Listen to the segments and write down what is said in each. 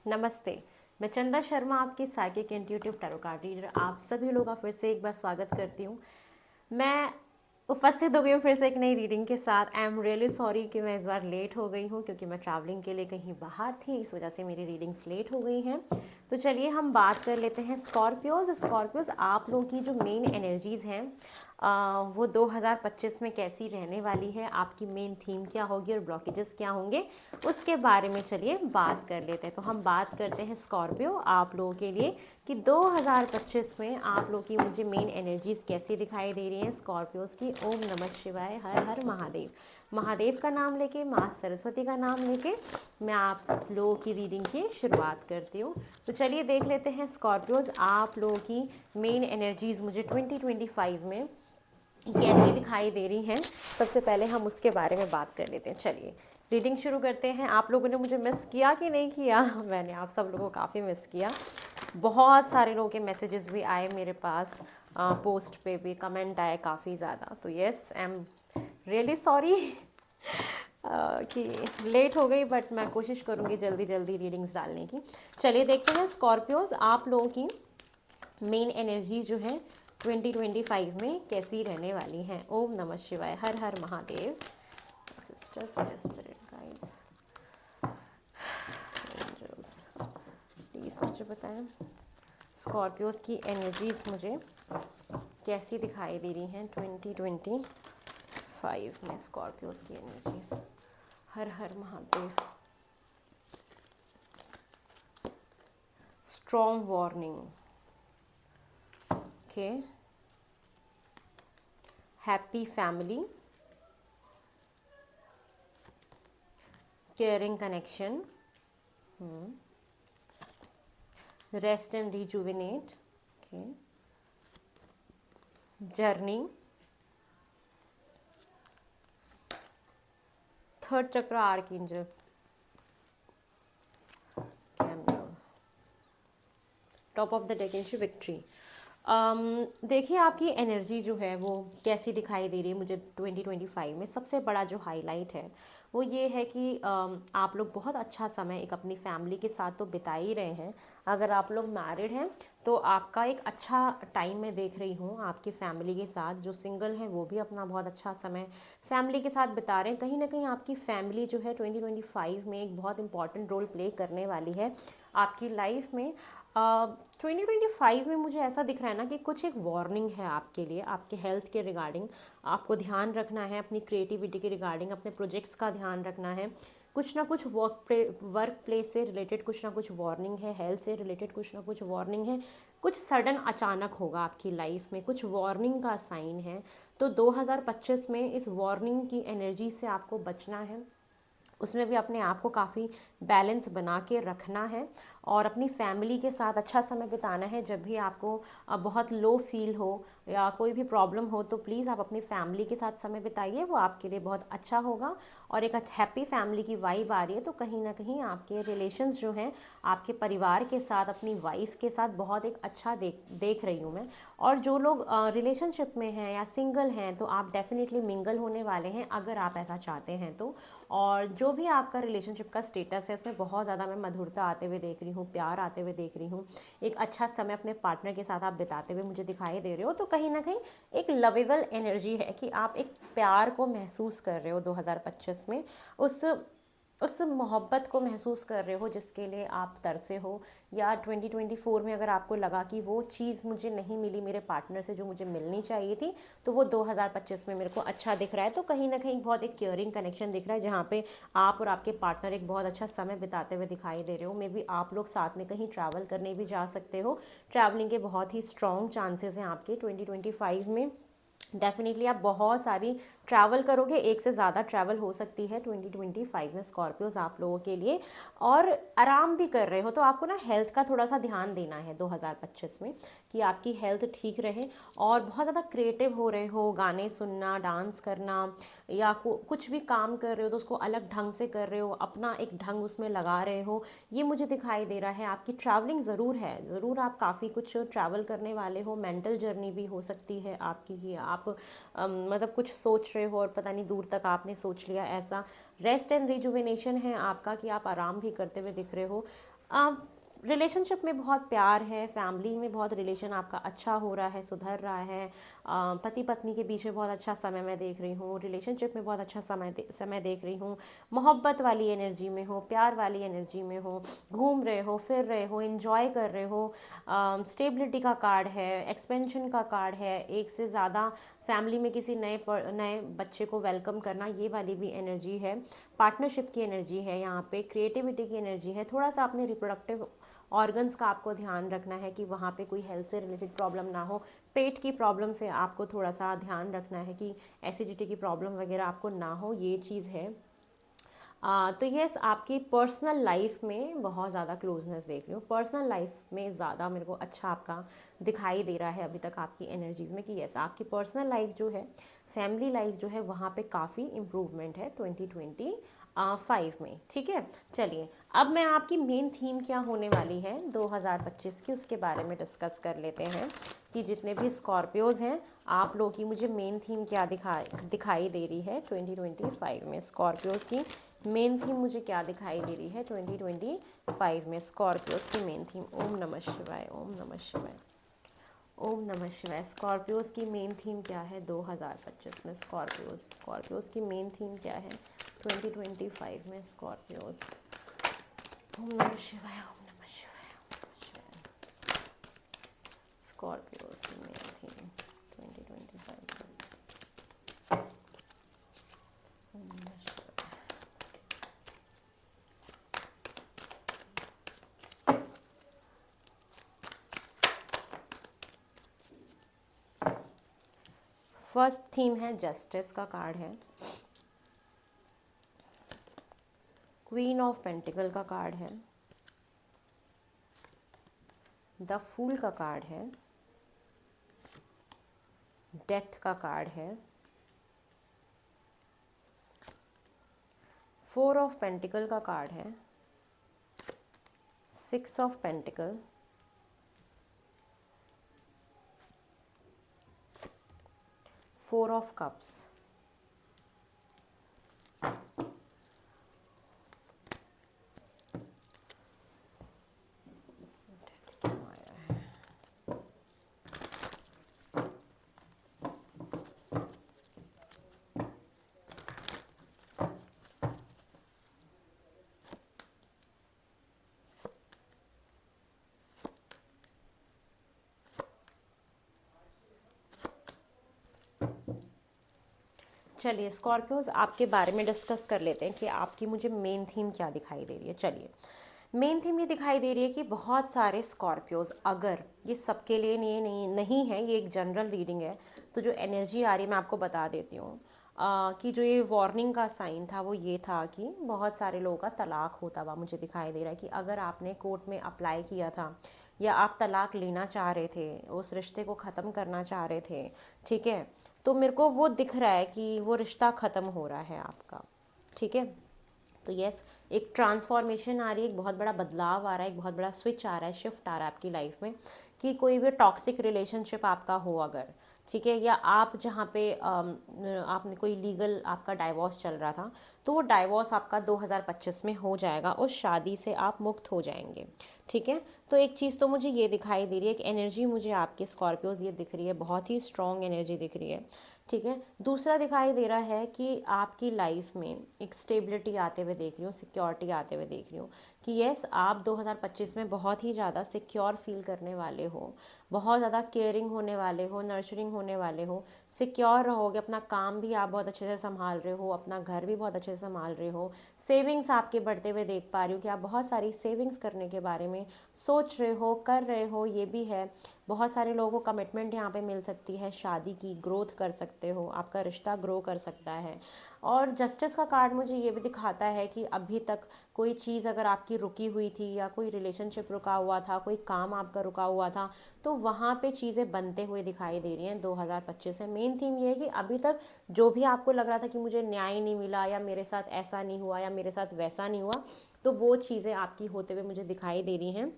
नमस्ते। मैं चंदा शर्मा, आपकी psychic intuitive tarot card reader, आप सभी लोगों का फिर से एक बार स्वागत करती हूँ। मैं उपस्थित हो गई हूँ फिर से एक नई रीडिंग के साथ। आई एम रियली सॉरी कि मैं इस बार लेट हो गई हूँ, क्योंकि मैं ट्रैवलिंग के लिए कहीं बाहर थी, इस वजह से मेरी रीडिंग्स लेट हो गई हैं। तो चलिए हम बात कर लेते हैं स्कॉर्पियोज आप लोगों की जो मेन एनर्जीज़ हैं वो 2025 में कैसी रहने वाली है, आपकी मेन थीम क्या होगी और ब्लॉकेजेस क्या होंगे, उसके बारे में चलिए बात कर लेते हैं। तो हम बात करते हैं स्कॉर्पियो आप लोगों के लिए कि 2025 में आप लोगों की मुझे मेन एनर्जीज कैसी दिखाई दे रही हैं स्कॉर्पियोज की। ओम नमः शिवाय, हर हर महादेव। महादेव का नाम लेके, माँ सरस्वती का नाम लेके मैं आप लोगों की रीडिंग की शुरुआत करती हूँ। तो चलिए देख लेते हैं स्कॉर्पियोज आप लोगों की मेन एनर्जीज मुझे 2025 में कैसी दिखाई दे रही हैं। सबसे पहले हम उसके बारे में बात कर लेते हैं। चलिए रीडिंग शुरू करते हैं। आप लोगों ने मुझे मिस किया कि नहीं किया? मैंने आप सब लोगों को काफ़ी मिस किया। बहुत सारे लोगों के मैसेजेस भी आए मेरे पास, पोस्ट पे भी कमेंट आए काफ़ी ज़्यादा। तो yes, I am really sorry कि लेट हो गई, बट मैं कोशिश करूँगी जल्दी जल्दी रीडिंग्स डालने की। चलिए देखते हैं स्कॉर्पियोज आप लोगों की मेन एनर्जी जो है 2025 में कैसी रहने वाली हैं। ओम नमः शिवाय, हर हर Mahadev. Sisters, spirit guides, angels, please मुझे बताएं स्कॉर्पियोज की एनर्जीज मुझे कैसी दिखाई दे रही हैं 2025 में। स्कॉर्पियोज की एनर्जीज, हर हर Mahadev. Strong warning, okay. Happy family, caring connection, rest and rejuvenate, okay. Journey, third chakra archangel, cameo, top of the deck into victory। देखिए आपकी एनर्जी जो है वो कैसी दिखाई दे रही है मुझे 2025 में। सबसे बड़ा जो हाईलाइट है वो ये है कि आप लोग बहुत अच्छा समय एक अपनी फैमिली के साथ तो बिता ही रहे हैं। अगर आप लोग मैरिड हैं तो आपका एक अच्छा टाइम मैं देख रही हूँ आपकी फैमिली के साथ। जो सिंगल हैं वो भी अपना बहुत अच्छा समय फैमिली के साथ बिता रहे हैं। कहीं ना कहीं आपकी फैमिली जो है 2025 में एक बहुत इंपॉर्टेंट रोल प्ले करने वाली है आपकी लाइफ में। 2025 में मुझे ऐसा दिख रहा है ना कि कुछ एक वार्निंग है आपके लिए, आपके हेल्थ के रिगार्डिंग आपको ध्यान रखना है, अपनी क्रिएटिविटी के रिगार्डिंग अपने प्रोजेक्ट्स का ध्यान रखना है। कुछ ना कुछ वर्क प्लेस से रिलेटेड कुछ ना कुछ वार्निंग है, हेल्थ से रिलेटेड कुछ ना कुछ वार्निंग है। कुछ सडन अचानक होगा आपकी लाइफ में, कुछ वार्निंग का साइन है। तो 2025 में इस वार्निंग की एनर्जी से आपको बचना है, उसमें भी अपने आप को काफ़ी बैलेंस बना के रखना है और अपनी फैमिली के साथ अच्छा समय बिताना है। जब भी आपको बहुत लो फील हो या कोई भी प्रॉब्लम हो तो प्लीज़ आप अपनी फैमिली के साथ समय बिताइए, वो आपके लिए बहुत अच्छा होगा। और एक हैप्पी फैमिली की वाइब आ रही है, तो कहीं ना कहीं आपके रिलेशंस जो हैं आपके परिवार के साथ, अपनी वाइफ के साथ बहुत एक अच्छा देख रही हूँ मैं। और जो लोग रिलेशनशिप में हैं या सिंगल हैं तो आप डेफिनेटली मिंगल होने वाले हैं अगर आप ऐसा चाहते हैं तो। और जो भी आपका रिलेशनशिप का स्टेटस है उसमें बहुत ज़्यादा मैं मधुरता आते हुए देख रही हूँ, प्यार आते हुए देख रही हूँ। एक अच्छा समय अपने पार्टनर के साथ आप बिताते हुए मुझे दिखाई दे रहे हो। तो कहीं ना कहीं एक लवेबल एनर्जी है कि आप एक प्यार को महसूस कर रहे हो 2025 में। उस मोहब्बत को महसूस कर रहे हो जिसके लिए आप तरसे हो। या 2024 में अगर आपको लगा कि वो चीज़ मुझे नहीं मिली मेरे पार्टनर से जो मुझे मिलनी चाहिए थी, तो वो 2025 में मेरे को अच्छा दिख रहा है। तो कहीं ना कहीं बहुत एक केयरिंग कनेक्शन दिख रहा है जहाँ पे आप और आपके पार्टनर एक बहुत अच्छा समय बिताते हुए दिखाई दे रहे हो। मे बी आप लोग साथ में कहीं ट्रैवल करने भी जा सकते हो। ट्रैवलिंग के बहुत ही स्ट्रॉन्ग चांसेस हैं आपके 2025 में। डेफिनेटली आप बहुत सारी ट्रैवल करोगे, एक से ज़्यादा ट्रैवल हो सकती है 2025 में स्कॉर्पियोज आप लोगों के लिए। और आराम भी कर रहे हो तो आपको ना हेल्थ का थोड़ा सा ध्यान देना है 2025 में कि आपकी हेल्थ ठीक रहे। और बहुत ज़्यादा क्रिएटिव हो रहे हो, गाने सुनना, डांस करना या कुछ भी काम कर रहे हो तो उसको अलग ढंग से कर रहे हो, अपना एक ढंग उसमें लगा रहे हो, ये मुझे दिखाई दे रहा है। आपकी ट्रैवलिंग ज़रूर है, ज़रूर आप काफ़ी कुछ ट्रैवल करने वाले हो। मेंटल जर्नी भी हो सकती है आपकी कि आप मतलब कुछ सोच रहे हो और पता नहीं दूर तक आपने सोच लिया ऐसा। रेस्ट एंड रिजुविनेशन है आपका कि आप आराम भी करते हुए दिख रहे हो। रिलेशनशिप में बहुत प्यार है, फैमिली में बहुत रिलेशन आपका अच्छा हो रहा है, सुधर रहा है। पति पत्नी के बीच में बहुत अच्छा समय मैं देख रही हूँ, रिलेशनशिप में बहुत अच्छा समय देख रही हूँ। मोहब्बत वाली एनर्जी में हो, प्यार वाली एनर्जी में हो, घूम रहे हो, फिर रहे हो, इन्जॉय कर रहे हो। स्टेबिलिटी का कार्ड है, एक्सपेंशन का कार्ड है, एक से ज़्यादा फैमिली में किसी नए बच्चे को वेलकम करना, ये वाली भी एनर्जी है। पार्टनरशिप की एनर्जी है यहाँ पे, क्रिएटिविटी की एनर्जी है। थोड़ा सा अपने रिप्रोडक्टिव ऑर्गन्स का आपको ध्यान रखना है कि वहाँ पे कोई हेल्थ से रिलेटेड प्रॉब्लम ना हो। पेट की प्रॉब्लम से आपको थोड़ा सा ध्यान रखना है कि एसिडिटी की प्रॉब्लम वगैरह आपको ना हो, ये चीज़ है। तो यस, आपकी पर्सनल लाइफ में बहुत ज़्यादा क्लोजनेस देख रही हूँ। पर्सनल लाइफ में ज़्यादा मेरे को अच्छा आपका दिखाई दे रहा है अभी तक आपकी एनर्जीज़ में कि यस, आपकी पर्सनल लाइफ जो है, फैमिली लाइफ जो है, वहाँ पे काफ़ी इम्प्रूवमेंट है 2025 में। ठीक है, चलिए अब मैं आपकी मेन थीम क्या होने वाली है 2025 की, उसके बारे में डिस्कस कर लेते हैं कि जितने भी स्कॉर्पियोज़ हैं, आप लोगों की मुझे मेन थीम क्या दिखाई दे रही है 2025 में। स्कॉर्पियोज़ की मेन थीम मुझे क्या दिखाई दे रही है 2025 में, स्कॉर्पियोज़ की मेन थीम। ओम नमः शिवाय, ओम नमः शिवाय, ओम नमः शिवाय। स्कॉर्पियोज़ की मेन थीम क्या है 2025 में? स्कॉर्पियोज़ की मेन थीम क्या है 2025 में? स्कॉर्पियोज़, ओम नमः शिवाय, ओम नमः शिवाय, ओम नमः शिवाय। स्कॉर्पियोज़ की मेन थीम 2025 में, ओम नमः शिवाय। फर्स्ट थीम है जस्टिस का कार्ड है, क्वीन ऑफ पेंटिकल का कार्ड है, द फूल का कार्ड है, डेथ का कार्ड है, फोर ऑफ पेंटिकल का कार्ड है, six of pentacle, four of cups. चलिए स्कॉर्पियोज आपके बारे में डिस्कस कर लेते हैं कि आपकी मुझे मेन थीम क्या दिखाई दे रही है। चलिए, मेन थीम ये दिखाई दे रही है कि बहुत सारे स्कॉर्पियोज, अगर ये सबके लिए नहीं है, ये एक जनरल रीडिंग है, तो जो एनर्जी आ रही है मैं आपको बता देती हूँ। कि जो ये वार्निंग का साइन था वो ये था कि बहुत सारे लोगों का तलाक होता हुआ मुझे दिखाई दे रहा है कि अगर आपने कोर्ट में अप्लाई किया था या आप तलाक लेना चाह रहे थे, उस रिश्ते को ख़त्म करना चाह रहे थे, ठीक है, तो मेरे को वो दिख रहा है कि वो रिश्ता ख़त्म हो रहा है आपका। ठीक है, तो यस, एक ट्रांसफॉर्मेशन आ रही है, एक बहुत बड़ा बदलाव आ रहा है, एक बहुत बड़ा स्विच आ रहा है, शिफ्ट आ रहा है आपकी लाइफ में कि कोई भी टॉक्सिक रिलेशनशिप आपका हो अगर, ठीक है, या आप जहाँ पे आपने कोई लीगल आपका डाइवोर्स चल रहा था, तो वो डाइवोर्स आपका 2025 में हो जाएगा, उस शादी से आप मुक्त हो जाएंगे। ठीक है, तो एक चीज़ तो मुझे ये दिखाई दे रही है, एक एनर्जी मुझे आपके स्कॉर्पियोज ये दिख रही है, बहुत ही स्ट्रॉन्ग एनर्जी दिख रही है। ठीक है, दूसरा दिखाई दे रहा है कि आपकी लाइफ में एक स्टेबिलिटी आते हुए देख रही हूँ, सिक्योरिटी आते हुए देख रही हूँ कि यस, आप 2025 में बहुत ही ज़्यादा सिक्योर फील करने वाले हो, बहुत ज़्यादा केयरिंग होने वाले हो, नर्चरिंग होने वाले हो, सिक्योर रहोगे, अपना काम भी आप बहुत अच्छे से संभाल रहे हो, अपना घर भी बहुत अच्छे से संभाल रहे हो, सेविंग्स आपके बढ़ते हुए देख पा रही हूँ कि आप बहुत सारी सेविंग्स करने के बारे में सोच रहे हो, कर रहे हो, ये भी है। बहुत सारे लोगों को कमिटमेंट यहाँ पे मिल सकती है, शादी की, ग्रोथ कर सकते हो, आपका रिश्ता ग्रो कर सकता है। और जस्टिस का कार्ड मुझे ये भी दिखाता है कि अभी तक कोई चीज़ अगर आपकी रुकी हुई थी या कोई रिलेशनशिप रुका हुआ था, कोई काम आपका रुका हुआ था, तो वहाँ पे चीज़ें बनते हुए दिखाई दे रही हैं 2025 में। मेन थीम ये है कि अभी तक जो भी आपको लग रहा था कि मुझे न्याय नहीं मिला या मेरे साथ ऐसा नहीं हुआ या मेरे साथ वैसा नहीं हुआ, तो वो चीज़ें आपकी होते हुए मुझे दिखाई दे रही हैं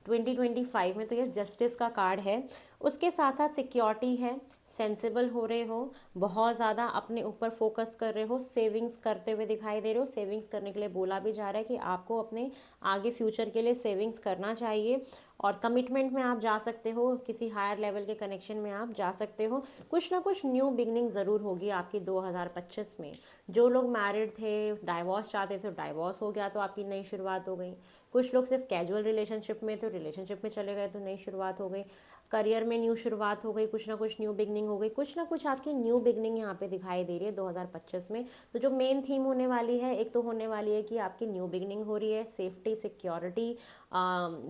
2025 में। तो ये जस्टिस का कार्ड है, उसके साथ साथ सिक्योरिटी है, सेंसिबल हो रहे हो, बहुत ज़्यादा अपने ऊपर फोकस कर रहे हो, सेविंग्स करते हुए दिखाई दे रहे हो। सेविंग्स करने के लिए बोला भी जा रहा है कि आपको अपने आगे फ्यूचर के लिए सेविंग्स करना चाहिए, और कमिटमेंट में आप जा सकते हो, किसी हायर लेवल के कनेक्शन में आप जा सकते हो। कुछ ना कुछ न्यू बिगनिंग ज़रूर होगी आपकी 2025 में। जो लोग मैरिड थे, डाइवोर्स चाहते थे, डाइवोर्स हो गया तो आपकी नई शुरुआत हो गई। कुछ लोग सिर्फ कैजुअल रिलेशनशिप में, तो रिलेशनशिप में चले गए तो नई शुरुआत हो गई। करियर में न्यू शुरुआत हो गई, कुछ ना कुछ न्यू बिगनिंग हो गई। कुछ ना कुछ आपकी न्यू बिगनिंग यहाँ पे दिखाई दे रही है 2025 में। तो जो मेन थीम होने वाली है, एक तो होने वाली है कि आपकी न्यू बिगनिंग हो रही है, सेफ्टी, सिक्योरिटी,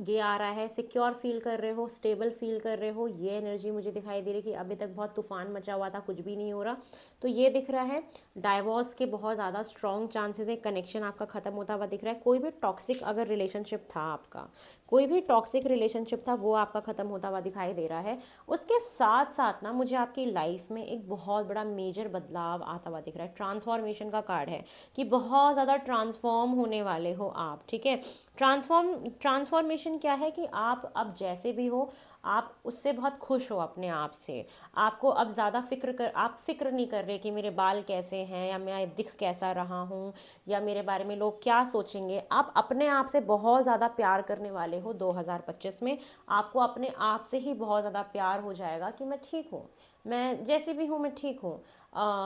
ये आ रहा है, सिक्योर फील कर रहे हो, स्टेबल फील कर रहे हो, ये एनर्जी मुझे दिखाई दे रही है कि अभी तक बहुत तूफान मचा हुआ था, कुछ भी नहीं हो रहा, तो ये दिख रहा है। डाइवोर्स के बहुत ज़्यादा स्ट्रॉन्ग चांसेस है, कनेक्शन आपका खत्म होता हुआ दिख रहा है। कोई भी टॉक्सिक अगर रिलेशनशिप था आपका, कोई भी टॉक्सिक रिलेशनशिप था, वो आपका खत्म होता हुआ दिखाई दे रहा है। उसके साथ साथ ना मुझे आपकी लाइफ में एक बहुत बड़ा मेजर बदलाव आता हुआ दिख रहा है। ट्रांसफॉर्मेशन का कार्ड है कि बहुत ज़्यादा ट्रांसफॉर्म होने वाले हो आप, ठीक है। ट्रांसफॉर्मेशन क्या है कि आप अब जैसे भी हो, आप उससे बहुत खुश हो अपने आप से। आपको अब ज़्यादा आप फिक्र नहीं कर रहे कि मेरे बाल कैसे हैं, या मैं दिख कैसा रहा हूँ, या मेरे बारे में लोग क्या सोचेंगे। आप अपने आप से बहुत ज़्यादा प्यार करने वाले हो 2025 में। आपको अपने आप से ही बहुत ज़्यादा प्यार हो जाएगा कि मैं ठीक हूँ, मैं जैसे भी हूँ मैं ठीक हूँ।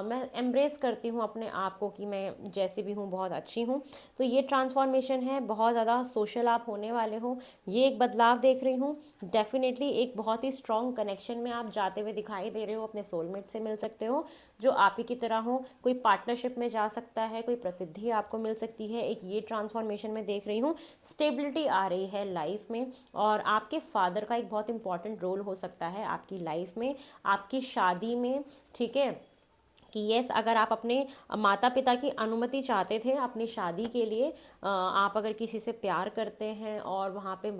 मैं एम्ब्रेस करती हूँ अपने आप को कि मैं जैसे भी हूँ बहुत अच्छी हूँ। तो ये ट्रांसफॉर्मेशन है, बहुत ज़्यादा सोशल आप होने वाले हो, ये एक बदलाव देख रही हूँ। डेफिनेटली एक बहुत ही स्ट्रॉन्ग कनेक्शन में आप जाते हुए दिखाई दे रहे हो, अपने सोलमेट से मिल सकते हो जो आप ही की तरह हो, कोई पार्टनरशिप में जा सकता है, कोई प्रसिद्धि आपको मिल सकती है, एक ये ट्रांसफॉर्मेशन में देख रही हूँ। स्टेबिलिटी आ रही है लाइफ में, और आपके फादर का एक बहुत इंपॉर्टेंट रोल हो सकता है आपकी लाइफ में, आपकी शादी में, ठीक है। कि यस, अगर आप अपने माता पिता की अनुमति चाहते थे अपनी शादी के लिए, आप अगर किसी से प्यार करते हैं और वहाँ पे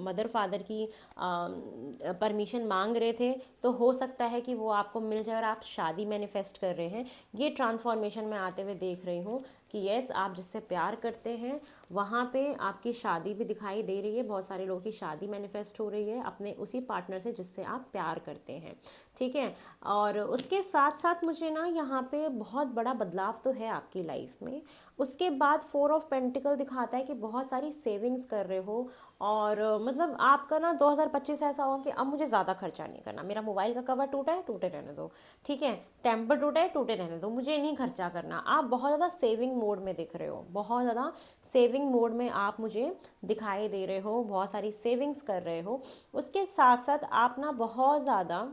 मदर फादर की परमिशन मांग रहे थे, तो हो सकता है कि वो आपको मिल जाए और आप शादी मैनिफेस्ट कर रहे हैं। ये ट्रांसफॉर्मेशन में आते हुए देख रही हूँ कि यस, आप जिससे प्यार करते हैं वहाँ पे आपकी शादी भी दिखाई दे रही है। बहुत सारे लोगों की शादी मैनिफेस्ट हो रही है अपने उसी पार्टनर से जिससे आप प्यार करते हैं, ठीक है। और उसके साथ साथ मुझे ना यहाँ पे बहुत बड़ा बदलाव तो है आपकी लाइफ में। उसके बाद 4 ऑफ पेंटिकल दिखाता है कि बहुत सारी सेविंग्स कर रहे हो, और मतलब आपका ना 2025 ऐसा होगा कि अब मुझे ज़्यादा खर्चा नहीं करना। मेरा मोबाइल का कवर टूटा है, टूटे रहने दो, ठीक है। टेम्पर टूटा है, टूटे रहने दो, मुझे नहीं खर्चा करना। आप बहुत ज़्यादा सेविंग मोड में दिख रहे हो, बहुत ज़्यादा सेविंग मोड में आप मुझे दिखाई दे रहे हो, बहुत सारी सेविंग्स कर रहे हो। उसके साथ साथ आप ना बहुत ज़्यादा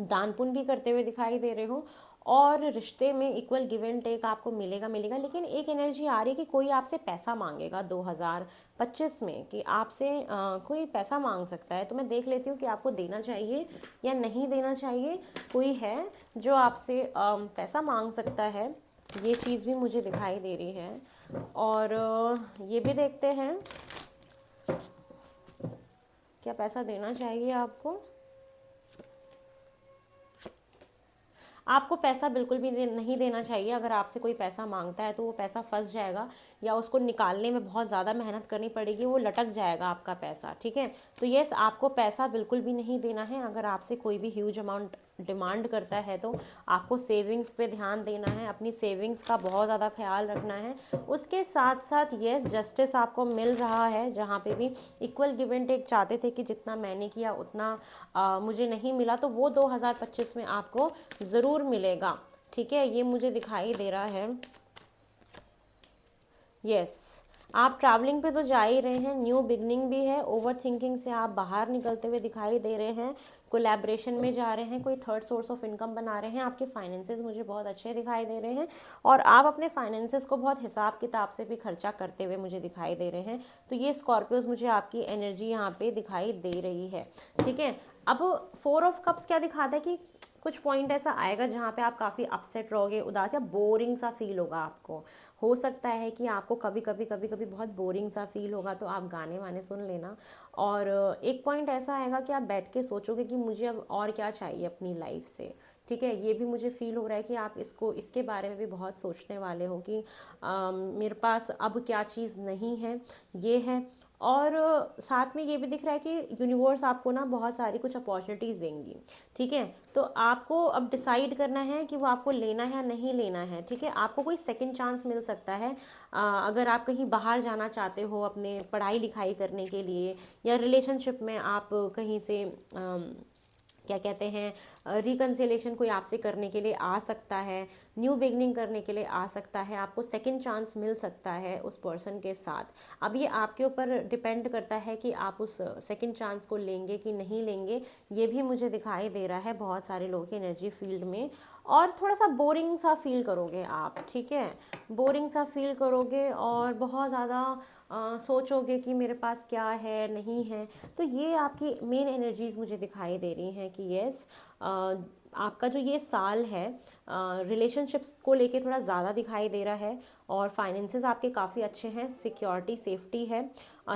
दान पुण्य भी करते हुए दिखाई दे रहे हो, और रिश्ते में इक्वल गिव एंड टेक आपको मिलेगा मिलेगा। लेकिन एक एनर्जी आ रही है कि कोई आपसे पैसा मांगेगा 2025 में, कि आपसे कोई पैसा मांग सकता है। तो मैं देख लेती हूँ कि आपको देना चाहिए या नहीं देना चाहिए। कोई है जो आपसे पैसा मांग सकता है, ये चीज़ भी मुझे दिखाई दे रही है। और ये भी देखते हैं क्या पैसा देना चाहिए आपको। आपको पैसा बिल्कुल भी नहीं देना चाहिए। अगर आपसे कोई पैसा मांगता है तो वो पैसा फंस जाएगा, या उसको निकालने में बहुत ज़्यादा मेहनत करनी पड़ेगी, वो लटक जाएगा आपका पैसा, ठीक है। तो यस, आपको पैसा बिल्कुल भी नहीं देना है। अगर आपसे कोई भी ह्यूज अमाउंट डिमांड करता है तो आपको सेविंग्स पे ध्यान देना है, अपनी सेविंग्स का बहुत ज़्यादा ख्याल रखना है। उसके साथ साथ यस, जस्टिस आपको मिल रहा है, जहाँ पे भी इक्वल गिव एंड टेक चाहते थे कि जितना मैंने किया उतना मुझे नहीं मिला, तो वो 2025 में आपको ज़रूर मिलेगा, ठीक है। ये मुझे दिखाई दे रहा है। यस, आप ट्रैवलिंग पे तो जा ही रहे हैं, न्यू बिगनिंग भी है, ओवर थिंकिंग से आप बाहर निकलते हुए दिखाई दे रहे हैं, कोलैबोरेशन में जा रहे हैं, कोई थर्ड सोर्स ऑफ इनकम बना रहे हैं। आपके फाइनेंसेस मुझे बहुत अच्छे दिखाई दे रहे हैं, और आप अपने फाइनेंसेस को बहुत हिसाब किताब से भी खर्चा करते हुए मुझे दिखाई दे रहे हैं। तो ये स्कॉर्पियोज मुझे आपकी एनर्जी यहाँ पे दिखाई दे रही है, ठीक है। अब 4 ऑफ कप्स क्या दिखाता है कि कुछ पॉइंट ऐसा आएगा जहाँ पे आप काफ़ी अपसेट रहोगे, उदास या बोरिंग सा फील होगा आपको। हो सकता है कि आपको कभी कभी बहुत बोरिंग सा फील होगा, तो आप गाने वाने सुन लेना। और एक पॉइंट ऐसा आएगा कि आप बैठ के सोचोगे कि मुझे अब और क्या चाहिए अपनी लाइफ से, ठीक है। ये भी मुझे फील हो रहा है कि आप इसके बारे में भी बहुत सोचने वाले हो कि मेरे पास अब क्या चीज़ नहीं है, ये है। और साथ में ये भी दिख रहा है कि यूनिवर्स आपको ना बहुत सारी कुछ अपॉर्चुनिटीज़ देंगी, ठीक है। तो आपको अब डिसाइड करना है कि वो आपको लेना है या नहीं लेना है, ठीक है। आपको कोई सेकंड चांस मिल सकता है। अगर आप कहीं बाहर जाना चाहते हो अपने पढ़ाई लिखाई करने के लिए, या रिलेशनशिप में आप कहीं से क्या कहते हैं रिकन्सिलेशन कोई आपसे करने के लिए आ सकता है, न्यू बिगनिंग करने के लिए आ सकता है, आपको सेकंड चांस मिल सकता है उस पर्सन के साथ। अब ये आपके ऊपर डिपेंड करता है कि आप उस सेकंड चांस को लेंगे कि नहीं लेंगे। ये भी मुझे दिखाई दे रहा है बहुत सारे लोगों की एनर्जी फील्ड में। और थोड़ा सा बोरिंग सा फील करोगे आप, ठीक है, बोरिंग सा फील करोगे और बहुत ज़्यादा सोचोगे कि मेरे पास क्या है नहीं है। तो ये आपकी मेन एनर्जीज मुझे दिखाई दे रही हैं कि यस, आपका जो ये साल है रिलेशनशिप्स को लेके थोड़ा ज़्यादा दिखाई दे रहा है। और फाइनेंसेस आपके काफ़ी अच्छे हैं, सिक्योरिटी सेफ्टी है,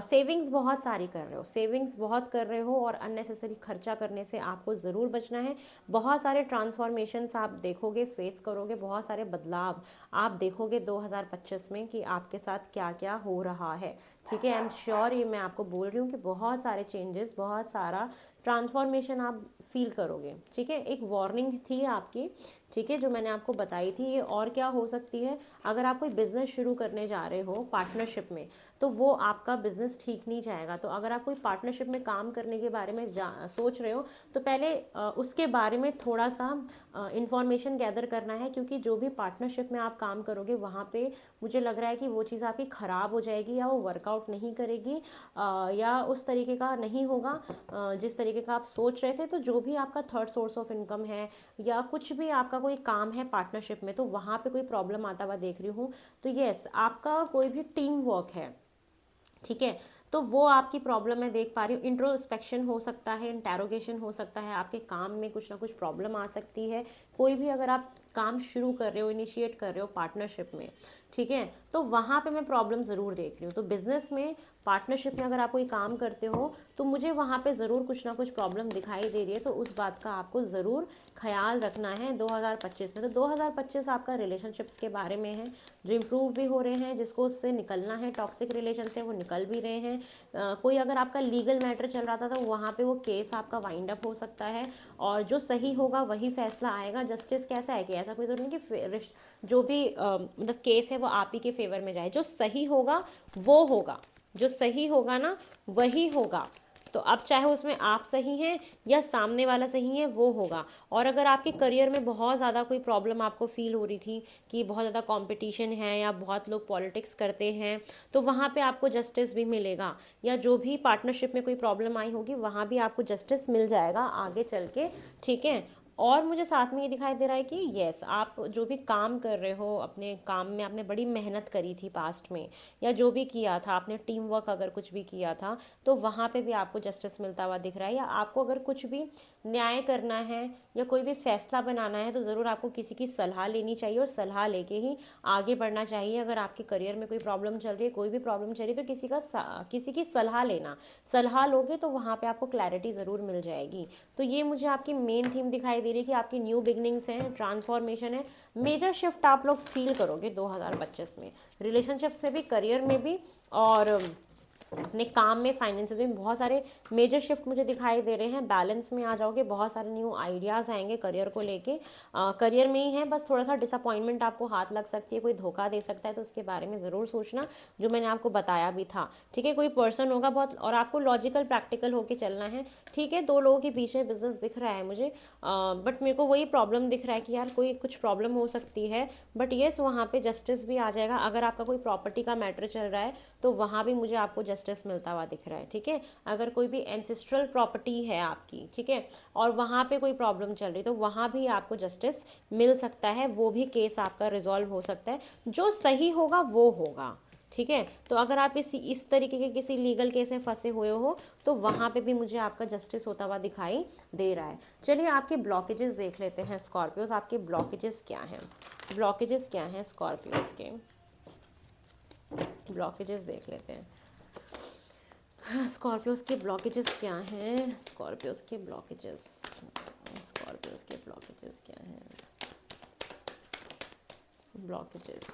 सेविंग्स बहुत सारी कर रहे हो, सेविंग्स बहुत कर रहे हो, और अननेसेसरी खर्चा करने से आपको ज़रूर बचना है। बहुत सारे ट्रांसफॉर्मेशंस आप देखोगे, फेस करोगे, बहुत सारे बदलाव आप देखोगे 2025 में कि आपके साथ क्या क्या हो रहा है, ठीक है। आई एम श्योर, ये मैं आपको बोल रही हूँ कि बहुत सारे चेंजेस, बहुत सारा ट्रांसफॉर्मेशन आप फील करोगे, ठीक है। एक वार्निंग थी आपकी, ठीक है, जो मैंने आपको बताई थी। ये और क्या हो सकती है, अगर आप कोई बिजनेस शुरू करने जा रहे हो पार्टनरशिप में, तो वो आपका बिजनेस ठीक नहीं जाएगा। तो अगर आप कोई पार्टनरशिप में काम करने के बारे में सोच रहे हो, तो पहले उसके बारे में थोड़ा सा इंफॉर्मेशन गैदर करना है, क्योंकि जो भी पार्टनरशिप में आप काम करोगे वहाँ पे मुझे लग रहा है कि वो चीज़ आपकी ख़राब हो जाएगी, या वो वर्कआउट नहीं करेगी, या उस तरीके का नहीं होगा जिस तरीके का आप सोच रहे थे। तो जो भी आपका थर्ड सोर्स ऑफ इनकम है, या कुछ भी आपका कोई काम है पार्टनरशिप में, तो वहाँ पे कोई प्रॉब्लम आता हुआ देख रही हूँ। तो यस, आपका कोई भी टीम वर्क है, ठीक है, तो वो आपकी प्रॉब्लम मैं देख पा रही हूँ। इंट्रोस्पेक्शन हो सकता है, इंटेरोगेशन हो सकता है, आपके काम में कुछ ना कुछ प्रॉब्लम आ सकती है। कोई भी अगर आप काम शुरू कर रहे हो, इनिशिएट कर रहे हो पार्टनरशिप में, ठीक है, तो वहाँ पे मैं प्रॉब्लम ज़रूर देख रही हूँ। तो बिजनेस में, पार्टनरशिप में अगर आप कोई काम करते हो, तो मुझे वहाँ पे ज़रूर कुछ ना कुछ प्रॉब्लम दिखाई दे रही है। तो उस बात का आपको ज़रूर ख्याल रखना है 2025 में। तो 2025 आपका रिलेशनशिप्स के बारे में है, जो इम्प्रूव भी हो रहे हैं, जिसको उससे निकलना है, टॉक्सिक रिलेशन से, वो निकल भी रहे हैं। कोई अगर आपका लीगल मैटर चल रहा था, तो वहाँ पे वो केस आपका वाइंड अप हो सकता है, और जो सही होगा वही फैसला आएगा। जस्टिस कैसा है कि ऐसा कोई जरूरी नहीं कि जो भी मतलब केस है वो आप ही के फेवर में जाए। जो सही होगा वो होगा, जो सही होगा ना वही होगा। तो अब चाहे उसमें आप सही हैं या सामने वाला सही है, वो होगा। और अगर आपके करियर में बहुत ज़्यादा कोई प्रॉब्लम आपको फील हो रही थी कि बहुत ज़्यादा कंपटीशन है, या बहुत लोग पॉलिटिक्स करते हैं, तो वहाँ पे आपको जस्टिस भी मिलेगा। या जो भी पार्टनरशिप में कोई प्रॉब्लम आई होगी, वहाँ भी आपको जस्टिस मिल जाएगा आगे चल के, ठीक है। और मुझे साथ में ये दिखाई दे रहा है कि यस, आप जो भी काम कर रहे हो, अपने काम में आपने बड़ी मेहनत करी थी पास्ट में, या जो भी किया था आपने, टीम वर्क अगर कुछ भी किया था, तो वहाँ पे भी आपको जस्टिस मिलता हुआ दिख रहा है। या आपको अगर कुछ भी न्याय करना है या कोई भी फैसला बनाना है, तो ज़रूर आपको किसी की सलाह लेनी चाहिए, और सलाह लेके ही आगे बढ़ना चाहिए। अगर आपके करियर में कोई प्रॉब्लम चल रही है, कोई भी प्रॉब्लम चल रही है, तो किसी की सलाह लेना, सलाह लोगे तो वहाँ पे आपको क्लैरिटी ज़रूर मिल जाएगी। तो ये मुझे आपकी मेन थीम दिखाई दे रही है कि आपकी न्यू बिगनिंग्स हैं, ट्रांसफॉर्मेशन है, मेजर शिफ्ट आप लोग फील करोगे 2025 में, रिलेशनशिप्स में भी, करियर में भी, और अपने काम में, फाइनेंसेस में। बहुत सारे मेजर शिफ्ट मुझे दिखाई दे रहे हैं। बैलेंस में आ जाओगे, बहुत सारे न्यू आइडियाज़ आएंगे करियर को लेके। करियर में ही है, बस थोड़ा सा डिसअपॉइंटमेंट आपको हाथ लग सकती है, कोई धोखा दे सकता है, तो उसके बारे में ज़रूर सोचना, जो मैंने आपको बताया भी था, ठीक है। कोई पर्सन होगा बहुत, और आपको लॉजिकल प्रैक्टिकल होके चलना है, ठीक है। दो लोगों के बीच में बिजनेस दिख रहा है मुझे, बट मेरे को वही प्रॉब्लम दिख रहा है कि यार कोई कुछ प्रॉब्लम हो सकती है, बट येस वहाँ पे जस्टिस भी आ जाएगा। अगर आपका कोई प्रॉपर्टी का मैटर चल रहा है, तो वहाँ भी मुझे आपको जस्टिस मिलता हुआ दिख रहा है, ठीक है। अगर कोई भी एंसेस्ट्रल प्रॉपर्टी है आपकी, ठीक है, और वहाँ पे कोई प्रॉब्लम चल रही, तो वहाँ भी आपको जस्टिस मिल सकता है, वो भी केस आपका रिजॉल्व हो सकता है। जो सही होगा वो होगा, ठीक है। तो अगर आप इस तरीके के किसी लीगल केस में फंसे हुए हो, तो वहाँ पे भी मुझे आपका जस्टिस होता हुआ दिखाई दे रहा है। चलिए आपके ब्लॉकेजेस देख लेते हैं स्कॉर्पियोज, आपके ब्लॉकेजेस क्या हैं, ब्लॉकेजेस क्या हैं स्कॉर्पियोज के, ब्लॉकेजेस देख लेते हैं। स्कॉर्पियोज के ब्लॉकेजेस क्या हैं, स्कॉर्पियोज के ब्लॉकेजेस, स्कॉर्पियोज के ब्लॉकेजेस क्या हैं, ब्लॉकेजेस।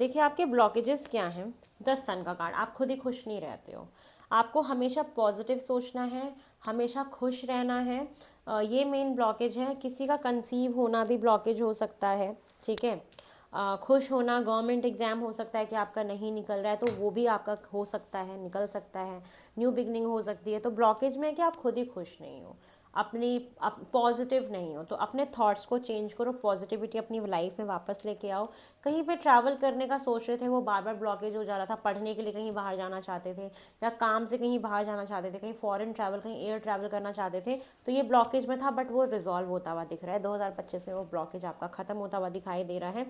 देखिए आपके ब्लॉकेजेस क्या हैं। 10 सन का कार्ड, आप खुद ही खुश नहीं रहते हो। आपको हमेशा पॉजिटिव सोचना है, हमेशा खुश रहना है। ये मेन ब्लॉकेज है। किसी का कंसीव होना भी ब्लॉकेज हो सकता है, ठीक है। खुश होना, गवर्नमेंट एग्ज़ाम हो सकता है कि आपका नहीं निकल रहा है तो वो भी आपका हो सकता है, निकल सकता है। न्यू बिगनिंग हो सकती है। तो ब्लॉकेज में है कि आप खुद ही खुश नहीं हो, अपनी पॉजिटिव नहीं हो। तो अपने थॉट्स को चेंज करो, पॉजिटिविटी अपनी लाइफ में वापस लेके आओ। कहीं पे ट्रैवल करने का सोच रहे थे, वो बार बार ब्लॉकेज हो जा रहा था। पढ़ने के लिए कहीं बाहर जाना चाहते थे या काम से कहीं बाहर जाना चाहते थे, कहीं फॉरेन ट्रैवल, कहीं एयर ट्रैवल करना चाहते थे, तो ये ब्लॉकेज में था। बट वो रिजॉल्व होता हुआ दिख रहा है। 2025 में वो ब्लॉकेज आपका ख़त्म होता हुआ दिखाई दे रहा है।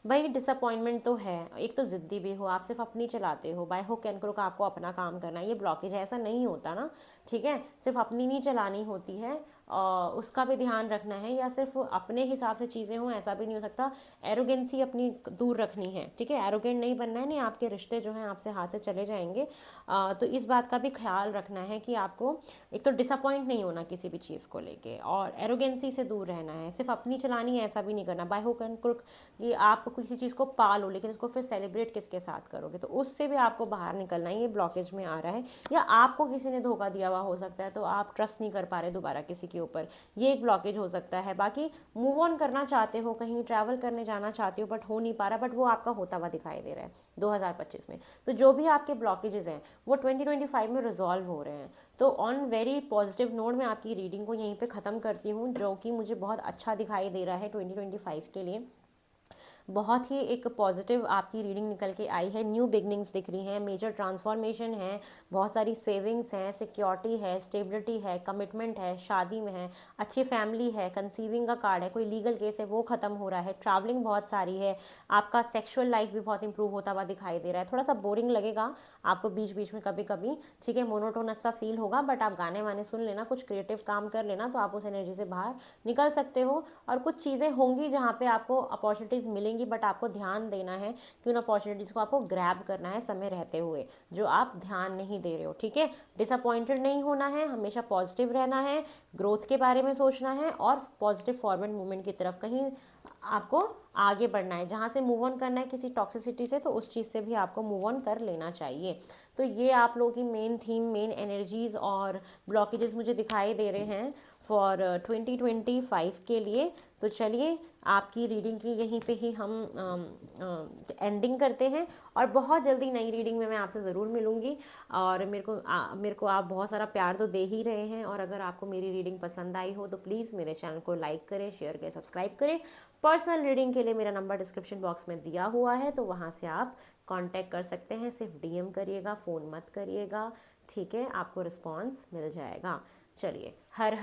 भाई डिसअपॉइंटमेंट तो है, एक तो ज़िद्दी भी हो, आप सिर्फ अपनी चलाते हो, बाय हुक एंड क्रुक आपको अपना काम करना है, ये ब्लॉकेज है। ऐसा नहीं होता ना, ठीक है। सिर्फ अपनी नहीं चलानी होती है, उसका भी ध्यान रखना है। या सिर्फ अपने हिसाब से चीज़ें हों, ऐसा भी नहीं हो सकता। एरोगेंसी अपनी दूर रखनी है, ठीक है। एरोगेंट नहीं बनना है, नहीं आपके रिश्ते जो हैं आपसे हाथ से चले जाएंगे। तो इस बात का भी ख्याल रखना है कि आपको एक तो डिसअपॉइंट नहीं होना किसी भी चीज़ को लेके, और एरोगेंसी से दूर रहना है। सिर्फ अपनी चलानी है, ऐसा भी नहीं करना बाय हुक एंड क्रुक कि आप किसी चीज़ को पालो लेकिन उसको फिर सेलिब्रेट किसके साथ करोगे। तो उससे भी आपको बाहर निकलना है। ये ब्लॉकेज में आ रहा है, या आपको किसी ने धोखा दिया हुआ हो सकता है, तो आप ट्रस्ट नहीं कर पा रहे दोबारा किसी के ऊपर, ये एक ब्लॉकेज हो सकता है। बाकी मूव ऑन करना चाहते हो, कहीं ट्रैवल करने जाना चाहते हो बट हो नहीं पा रहा, बट वो आपका होता हुआ दिखाई दे रहा है 2025 में। तो जो भी आपके ब्लॉकेजेस हैं वो 2025 में रिजॉल्व हो रहे हैं। तो ऑन वेरी पॉजिटिव नोट मैं आपकी रीडिंग को यहीं पे ख़त्म करती हूँ, जो कि मुझे बहुत अच्छा दिखाई दे रहा है 2025 के लिए। बहुत ही एक पॉजिटिव आपकी रीडिंग निकल के आई है। न्यू बिगनिंग्स दिख रही हैं, मेजर ट्रांसफॉर्मेशन है, बहुत सारी सेविंग्स हैं, सिक्योरिटी है, स्टेबिलिटी है, कमिटमेंट है, शादी में है, अच्छी फैमिली है, कंसीविंग का कार्ड है, कोई लीगल केस है वो ख़त्म हो रहा है, ट्रैवलिंग बहुत सारी है, आपका सेक्सुअल लाइफ भी बहुत इंप्रूव होता हुआ दिखाई दे रहा है। थोड़ा सा बोरिंग लगेगा आपको बीच बीच में कभी कभी, ठीक है, मोनोटोनस सा फील होगा, बट आप गाने वाने सुन लेना, कुछ क्रिएटिव काम कर लेना, तो आप उस एनर्जी से बाहर निकल सकते हो। और कुछ चीज़ें होंगी जहाँ पे आपको अपॉर्चुनिटीज़ मिलेंगी, बट आपको ध्यान देना है कि उन अपॉर्चुनिटीज़ को आपको ग्रैब करना है समय रहते हुए, जो आप ध्यान नहीं दे रहे हो, ठीक है। डिसअपॉइंटेड नहीं होना है, हमेशा पॉजिटिव रहना है, ग्रोथ के बारे में सोचना है, और पॉजिटिव फॉरवर्ड मूवमेंट की तरफ कहीं आपको आगे बढ़ना है। जहाँ से मूव ऑन करना है किसी टॉक्सिसिटी से, तो उस चीज़ से भी आपको मूव ऑन कर लेना चाहिए। तो ये आप लोगों की मेन थीम, मेन एनर्जीज़ और ब्लॉकेजेस मुझे दिखाई दे रहे हैं फॉर 2025 के लिए। तो चलिए आपकी रीडिंग की यहीं पे ही हम एंडिंग करते हैं, और बहुत जल्दी नई रीडिंग में मैं आपसे ज़रूर मिलूँगी। और मेरे को आप बहुत सारा प्यार तो दे ही रहे हैं, और अगर आपको मेरी रीडिंग पसंद आई हो तो प्लीज़ मेरे चैनल को लाइक करें, शेयर करें, सब्सक्राइब करें। पर्सनल रीडिंग के लिए मेरा नंबर डिस्क्रिप्शन बॉक्स में दिया हुआ है, तो वहाँ से आप कांटेक्ट कर सकते हैं। सिर्फ डीएम करिएगा, फ़ोन मत करिएगा, ठीक है, आपको रिस्पॉन्स मिल जाएगा। चलिए, हर